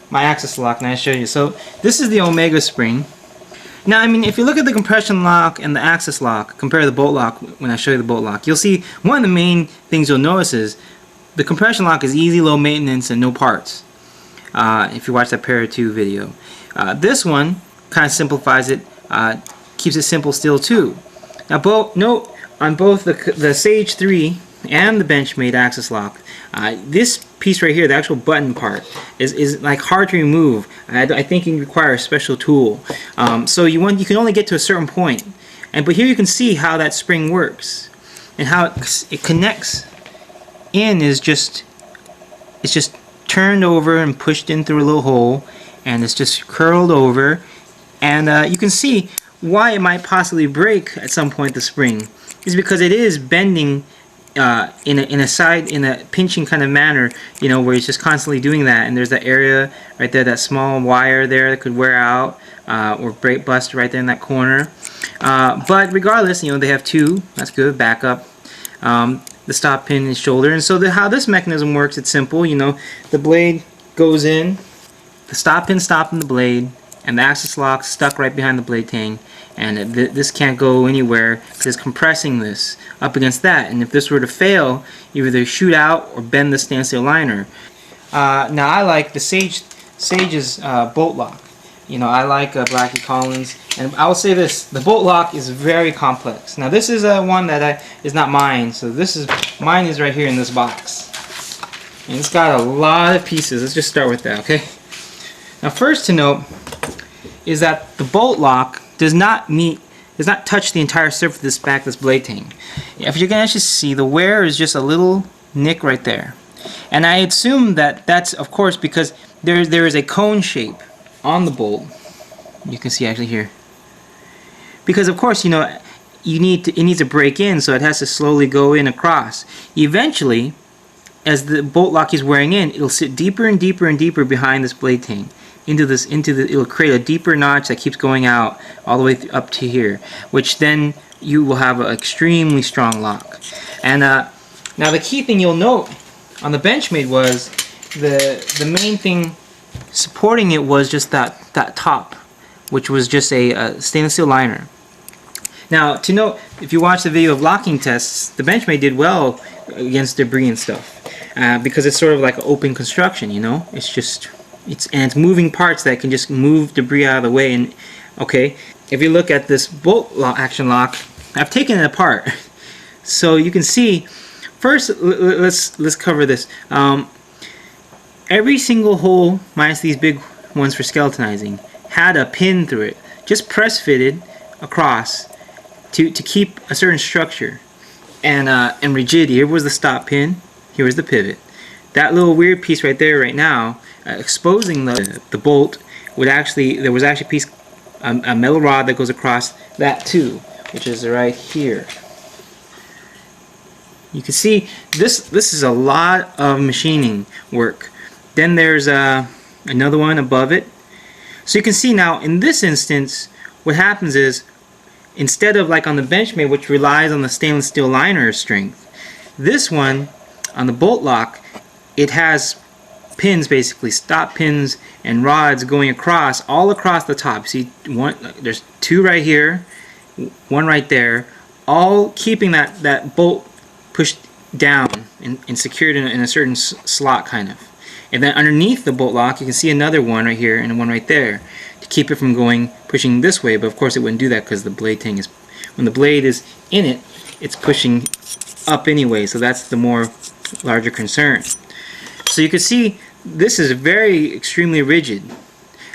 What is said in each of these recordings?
my axis lock and I show you. So this is the Omega spring. Now, I mean, if you look at the compression lock and the axis lock, compare the bolt lock when I show you the bolt lock, you'll see one of the main things you'll notice is the compression lock is easy, low maintenance, and no parts. If you watch that Para 2 video. This one kind of simplifies it, keeps it simple still too. Now, note on both the Sage 3 and the Benchmade axis lock, this piece right here, the actual button part, is like hard to remove. I think you require a special tool. So you can only get to a certain point. But here you can see how that spring works and how it connects in it's just turned over and pushed in through a little hole, and it's just curled over, and you can see why it might possibly break at some point. The spring is because it is bending in a pinching kind of manner, you know, where it's just constantly doing that, and there's that area right there, that small wire there that could wear out or break, bust right there in that corner. But regardless, you know, they have two. That's good. Backup. The stop pin is shoulder, and so how this mechanism works, it's simple. You know, the blade goes in, the stop pin stopping the blade, and the axis lock stuck right behind the blade tang, and this can't go anywhere because it's compressing this up against that. And if this were to fail, you either shoot out or bend the stainless steel liner. Now I like the Sage's bolt lock. You know, I like Blackie Collins, and I will say this: the bolt lock is very complex. Now this is one that is not mine, so mine is right here in this box, and it's got a lot of pieces. Let's just start with that, okay? Now, first to note is that the bolt lock does not touch the entire surface of this blade tang. If you can actually see, the wear is just a little nick right there, and I assume that that's of course because there is a cone shape on the bolt. You can see actually here, because of course, you know, it needs to break in, so it has to slowly go in across. Eventually, as the bolt lock is wearing in, it'll sit deeper and deeper and deeper behind this blade tang. It'll create a deeper notch that keeps going out all the way up to here, which then you will have an extremely strong lock. And now the key thing you'll note on the Benchmade was the main thing supporting it was just that top, which was just a stainless steel liner. Now, to note, if you watch the video of locking tests, the Benchmade did well against debris and stuff, because it's sort of like an open construction, you know. It's moving parts that can just move debris out of the way. And okay, if you look at this bolt action lock, I've taken it apart, so you can see. First, let's cover this. Every single hole, minus these big ones for skeletonizing, had a pin through it, just press fitted across to keep a certain structure and rigidity. Here was the stop pin, here was the pivot. That little weird piece right there, right now, exposing the bolt, there was actually a piece, a metal rod that goes across that too, which is right here. You can see this is a lot of machining work. Then there's another one above it. So you can see now in this instance, what happens is, instead of like on the Benchmade, which relies on the stainless steel liner strength, this one on the bolt lock, it has pins, basically stop pins and rods going across, all across the top. See, there's two right here, one right there, all keeping that bolt pushed down and secured in a certain slot kind of. And then underneath the bolt lock, you can see another one right here and one right there to keep it from pushing this way. But of course it wouldn't do that because the blade tang when the blade is in it, it's pushing up anyway. So that's the larger concern. So you can see this is very extremely rigid.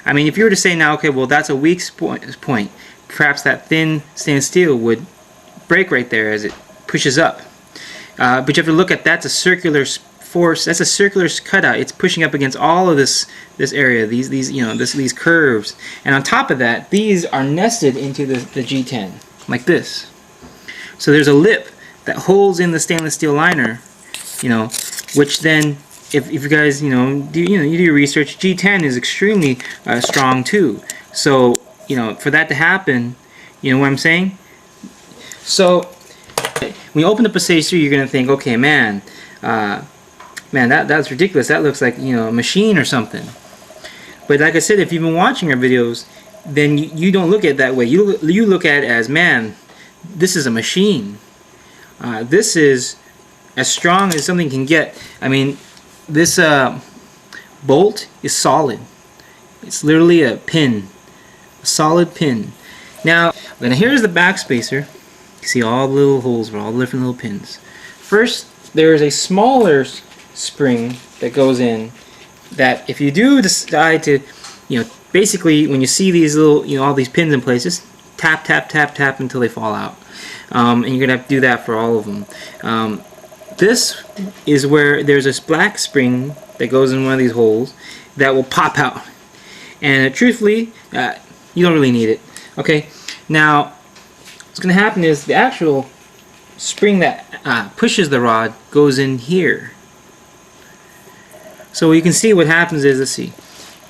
I mean, if you were to say now, okay, well that's a weak point, perhaps that thin stainless steel would break right there as it pushes up. But you have to look at that's a circular force. That's a circular cutout. It's pushing up against all of this area, these curves, and on top of that, these are nested into the G10 like this. So there's a lip that holds in the stainless steel liner, you know, which then, if you guys you do your research, G10 is extremely strong too. So for that to happen, you know what I'm saying? So when you open up a Sage 3, you're gonna think, okay, man, that's ridiculous. That looks like a machine or something. But like I said, if you've been watching our videos, then you don't look at it that way. You look at it as, man, this is a machine. This is as strong as something can get. I mean, this bolt is solid. It's literally a pin, a solid pin. Now here's the back spacer. You see all the little holes for all the different little pins. First, there is a smaller spring that goes in. That if you do decide to, basically when you see these little, all these pins in place, just tap, tap, tap, tap until they fall out. And you're gonna have to do that for all of them. This is where there's this black spring that goes in one of these holes that will pop out. And truthfully, you don't really need it. Okay, now what's going to happen is the actual spring that pushes the rod goes in here. So you can see what happens is, let's see,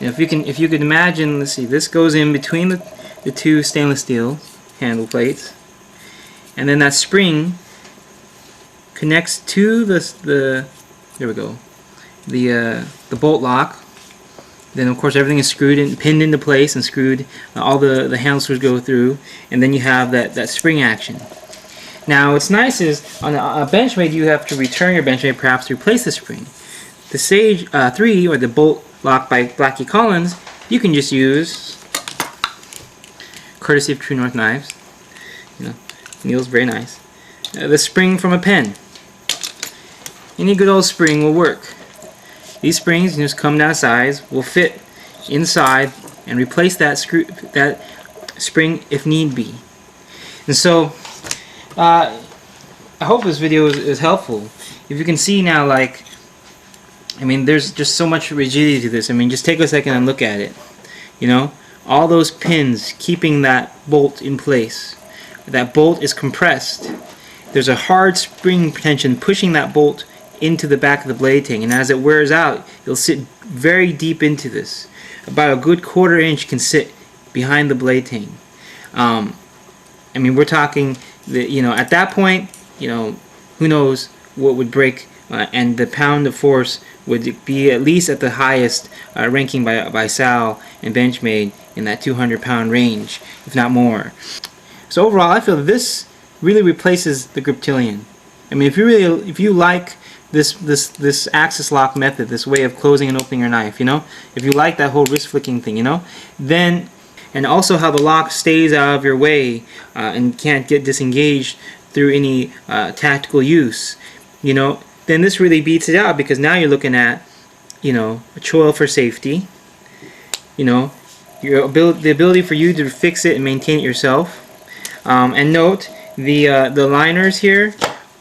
if you could imagine, let's see, this goes in between the two stainless steel handle plates, and then that spring connects to the there we go, the bolt lock. Then of course everything is screwed and pinned into place and screwed. All the handle screws go through, and then you have that spring action. Now what's nice is on a Benchmade you have to return your Benchmade perhaps to replace the spring. The Sage 3 or the bolt lock by Blackie Collins, you can just use, courtesy of True North Knives. Neil's very nice. The spring from a pen. Any good old spring will work. These springs, just come down size, will fit inside and replace that spring if need be. And so, I hope this video is helpful. If you can see now, there's just so much rigidity to this. Just take a second and look at it. All those pins keeping that bolt in place. That bolt is compressed. There's a hard spring tension pushing that bolt into the back of the blade tang, and as it wears out, it'll sit very deep into this. About a good 1/4 inch can sit behind the blade tang. We're talking at that point, who knows what would break, and the pound of force would be at least at the highest ranking by Sal and Benchmade in that 200-pound range, if not more. So overall, I feel this really replaces the Griptilian. If you like this axis lock method, this way of closing and opening your knife, if you like that whole wrist flicking thing, then, and also how the lock stays out of your way and can't get disengaged through any tactical use, then this really beats it out, because now you're looking at, a choil for safety, the ability for you to fix it and maintain it yourself. And note, the liners here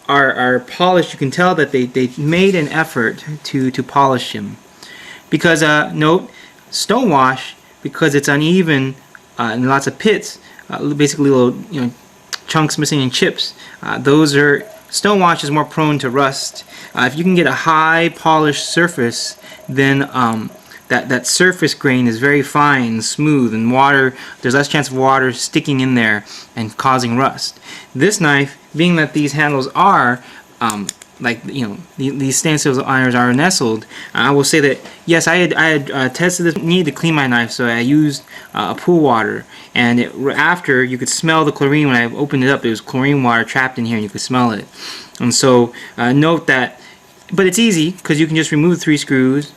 are polished. You can tell that they made an effort to polish them, because note, stonewash, because it's uneven and lots of pits, basically little chunks missing and chips, stonewash is more prone to rust. If you can get a high polished surface, then that surface grain is very fine, smooth, and there's less chance of water sticking in there and causing rust. This knife, being that these handles are these stainless steel irons are nestled, I will say that yes, I had tested this, needed to clean my knife, so I used pool water, and after you could smell the chlorine. When I opened it up, there was chlorine water trapped in here, and you could smell it. And so note that, but it's easy, because you can just remove 3 screws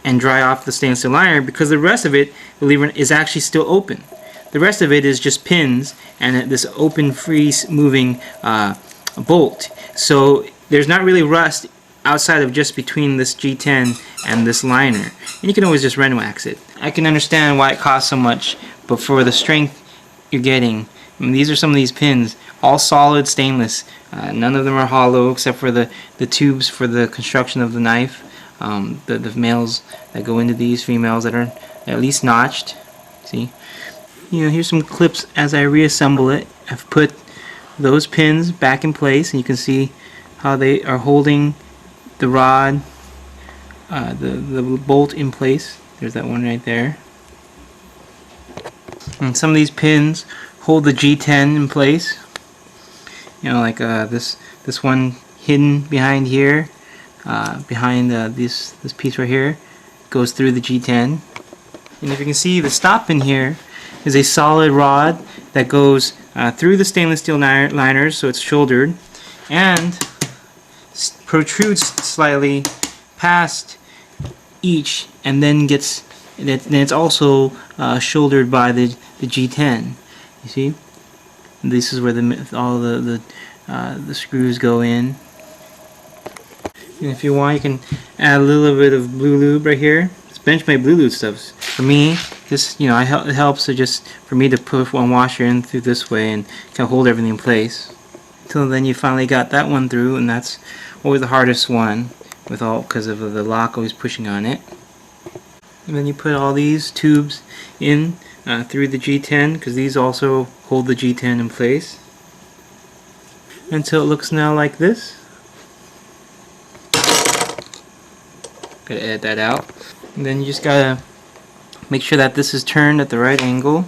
and dry off the stainless steel iron, because the rest of it, believe it or not, is actually still open. The rest of it is just pins and this open, free moving bolt. So there's not really rust outside of just between this G10 and this liner. And you can always just Ren wax it. I can understand why it costs so much, but for the strength you're getting, these are some of these pins, all solid stainless. None of them are hollow except for the tubes for the construction of the knife. The males that go into these, females that are at least notched. See? Here's some clips as I reassemble it. I've put those pins back in place, and you can see how they are holding the rod, the bolt in place. There's that one right there. And some of these pins hold the G10 in place. Like this one hidden behind here. Behind this piece right here goes through the G10. And if you can see, the stop pin here is a solid rod that goes through the stainless steel liners, so it's shouldered, and protrudes slightly past each, and then it's also shouldered by the G10. You see, this is where all the screws go in. And if you want, you can add a little bit of blue lube right here. It's Benchmade blue lube stuff. For me, this, it helps for me to put one washer in through this way and kind of hold everything in place. Until then, you finally got that one through, and that's always the hardest one, because of the lock always pushing on it. And then you put all these tubes in through the G10, because these also hold the G10 in place, until it looks now like this. Gotta edit that out. And then you just gotta make sure that this is turned at the right angle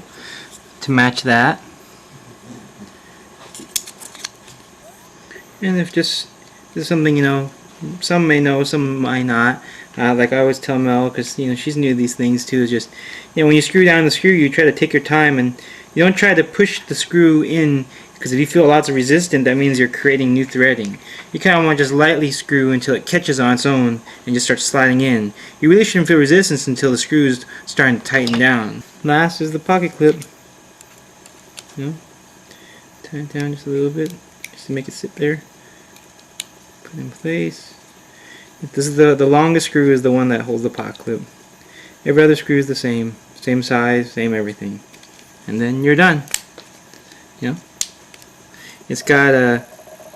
to match that. And if this is something, some may know, some might not. Like I always tell Mel, because she's new to these things too. Is just when you screw down the screw, you try to take your time, and you don't try to push the screw in, because if you feel lots of resistance, that means you're creating new threading. You kind of want to just lightly screw until it catches on its own and just starts sliding in. You really shouldn't feel resistance until the screw's starting to tighten down. Last is the pocket clip. Tighten it down just a little bit, just to make it sit there. Put it in place. This is the longest screw is the one that holds the pocket clip. Every other screw is the same size, same everything, and then you're done. It's got a,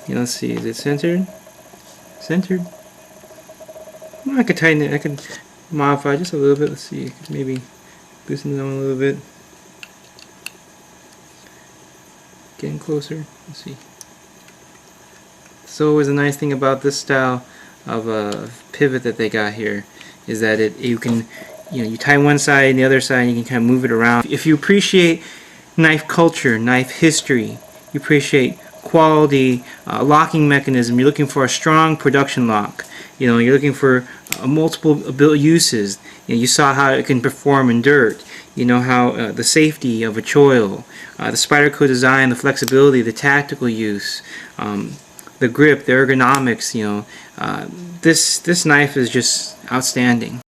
let's see, is it centered? Centered? Well, I could tighten it, I could modify just a little bit. Let's see, I could maybe loosen it on a little bit. Getting closer, let's see. So always a nice thing about this style of pivot that they got here is that you can, you tie one side and the other side, and you can kind of move it around. If you appreciate knife culture, knife history, you appreciate quality locking mechanism, you're looking for a strong production lock, you're looking for multiple uses, you saw how it can perform in dirt, how the safety of a choil, the Spyderco design, the flexibility, the tactical use, the grip, the ergonomics, this knife is just outstanding.